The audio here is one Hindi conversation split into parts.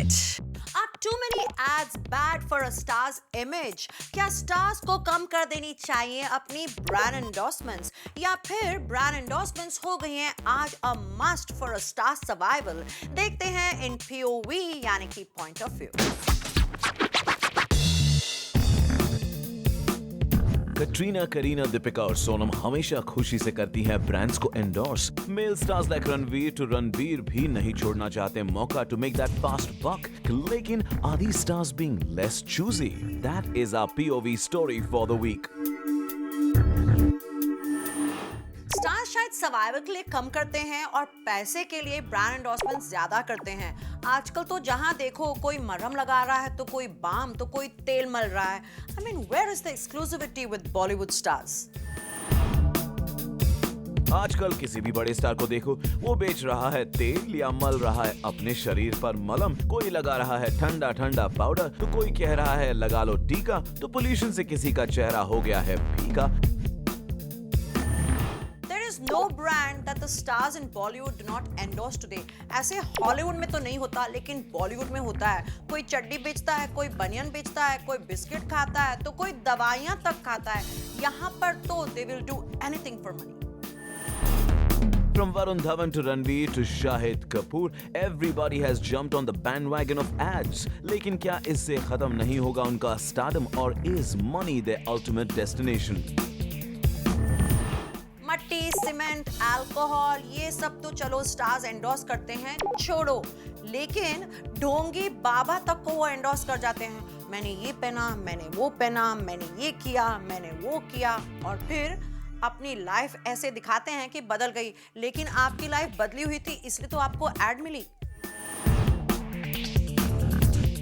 Are too many ads bad for a star's image? क्या stars को कम कर देनी चाहिए अपनी brand endorsements या फिर brand endorsements हो गई हैं आज a must for a star's survival? देखते हैं in POV यानी कि point of view. Katrina, Kareena, Deepika और सोनम हमेशा खुशी से करती हैं ब्रांड्स को endorse. Male stars like Ranveer to Ranbir भी नहीं छोड़ना चाहते मौका to make that fast buck. लेकिन are these stars being less choosy? That is our POV story for the week. Stars शायद सर्वाइवल के लिए कम करते हैं और पैसे के लिए ब्रांड एंडोर्समेंट ज्यादा करते हैं। आजकल तो जहां देखो कोई मरहम लगा रहा है तो कोई बाम तो कोई तेल मल रहा है। I mean, where is the exclusivity with Bollywood stars? आजकल किसी भी बड़े स्टार को देखो, वो बेच रहा है तेल या मल रहा है अपने शरीर पर मलम। कोई लगा रहा है ठंडा ठंडा पाउडर तो कोई कह रहा है लगा लो टीका। तो पोल्यूशन से किसी का चेहरा हो गया है फीका। No brand that the stars in Bollywood do not endorse today. ऐसे हॉलीवुड में तो नहीं होता लेकिन बॉलीवुड में होता है। कोई चड्डी बेचता है, कोई बनियन बेचता है, कोई बिस्किट खाता है तो कोई दवाइयां तक खाता है। यहाँ पर तो they will do anything for money. From Varun Dhawan to Ranveer to Shahid Kapoor, everybody has jumped on the bandwagon of ads. लेकिन क्या इससे खत्म नहीं होगा उनका stardom or is money their ultimate destination? मट्टी, सीमेंट, अल्कोहल ये सब तो चलो स्टार्स एंडोर्स करते हैं, छोड़ो। लेकिन ढोंगी बाबा तक को वो एंडोर्स कर जाते हैं। मैंने ये पहना, मैंने वो पहना, मैंने ये किया, मैंने वो किया और फिर अपनी लाइफ ऐसे दिखाते हैं कि बदल गई। लेकिन आपकी लाइफ बदली हुई थी इसलिए तो आपको एड मिली।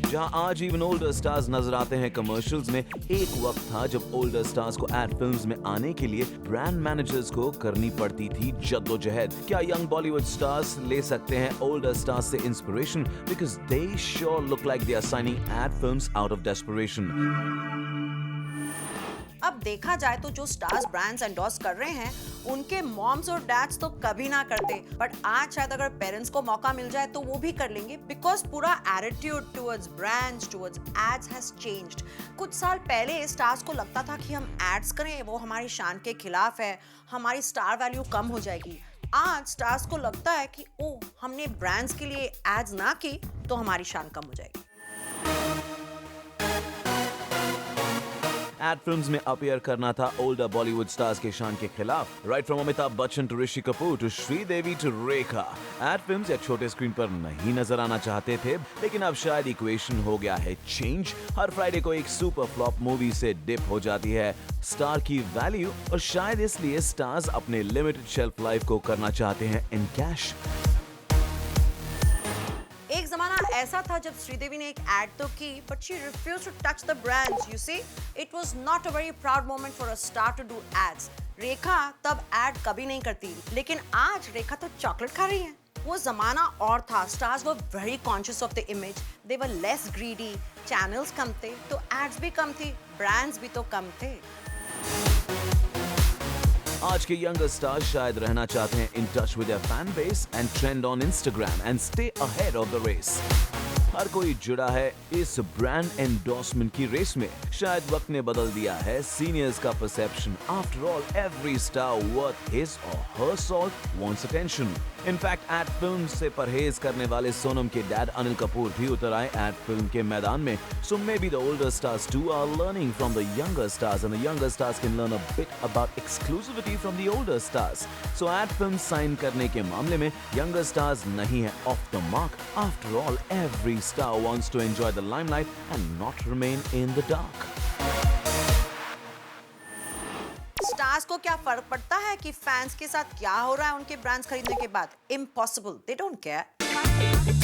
जहां आज इवन ओल्डर स्टार्स नजर आते हैं कमर्शियल्स में, एक वक्त था जब ओल्डर स्टार्स को एड फिल्म्स में आने के लिए ब्रांड मैनेजर्स को करनी पड़ती थी जद्दोजहद। क्या यंग बॉलीवुड स्टार्स ले सकते हैं ओल्डर स्टार्स से inspiration? Because they sure look like they are signing ad films out of desperation. अब देखा जाए तो जो स्टार्स ब्रांड्स एंडोर्स कर रहे हैं उनके मॉम्स और डैड्स तो कभी ना करते, बट आज शायद अगर पेरेंट्स को मौका मिल जाए तो वो भी कर लेंगे। बिकॉज पूरा attitude towards brands, towards ads has changed. कुछ साल पहले स्टार्स को लगता था कि हम एड्स करें वो हमारी शान के खिलाफ है, हमारी स्टार वैल्यू कम हो जाएगी। आज स्टार्स को लगता है कि ओ हमने ब्रांड्स के लिए एड्स ना की तो हमारी शान कम हो जाएगी। एड फिल्म्स में अपीयर करना था ओल्डर बॉलीवुड स्टार्स के शान के खिलाफ। Right from Amitabh Bachchan to Rishi Kapoor to Sridevi to Rekha, ad films या छोटे स्क्रीन पर नहीं नजर आना चाहते थे। लेकिन अब शायद इक्वेशन हो गया है चेंज। हर फ्राइडे को एक सुपर फ्लॉप मूवी से डिप हो जाती है स्टार की वैल्यू और शायद इसलिए स्टार्स अपने लिमिटेड शेल्फ लाइफ को करना चाहते हैं इन कैश। एक जमाना ऐसा था जब श्रीदेवी ने एक एड तो की but she refused to touch the brands. You see, it was not a very proud moment for a star to do ads. Rekha तब एड कभी नहीं करती, लेकिन आज रेखा तो चॉकलेट खा रही है। वो जमाना और था, stars were very conscious of the image, they were less greedy, channels कम थे तो एड्स भी कम थी, ब्रांड्स भी तो कम थे। आज के यंगर स्टार्स शायद रहना चाहते हैं in touch with their fan base and trend on Instagram and stay ahead of the race. हर कोई जुड़ा है इस ब्रांड एंडोर्समेंट की रेस में। शायद वक्त ने बदल दिया है सीनियर्स का perception. After all every star worth his or her salt wants attention. In fact ad film से परहेज करने वाले सोनम के डैड अनिल कपूर भी उतर आए एड फिल्म के मैदान में। So maybe the older stars too are learning from the younger stars and the younger stars can learn a bit about exclusivity from the older stars. So ad film sign करने के मामले में यंगर स्टार्स नहीं है off the mark. After all every star wants to enjoy the limelight and not remain in the dark. Stars को क्या फर्क पड़ता है कि फैंस के साथ क्या हो रहा है उनके ब्रांड्स खरीदने के बाद? Impossible, they don't care.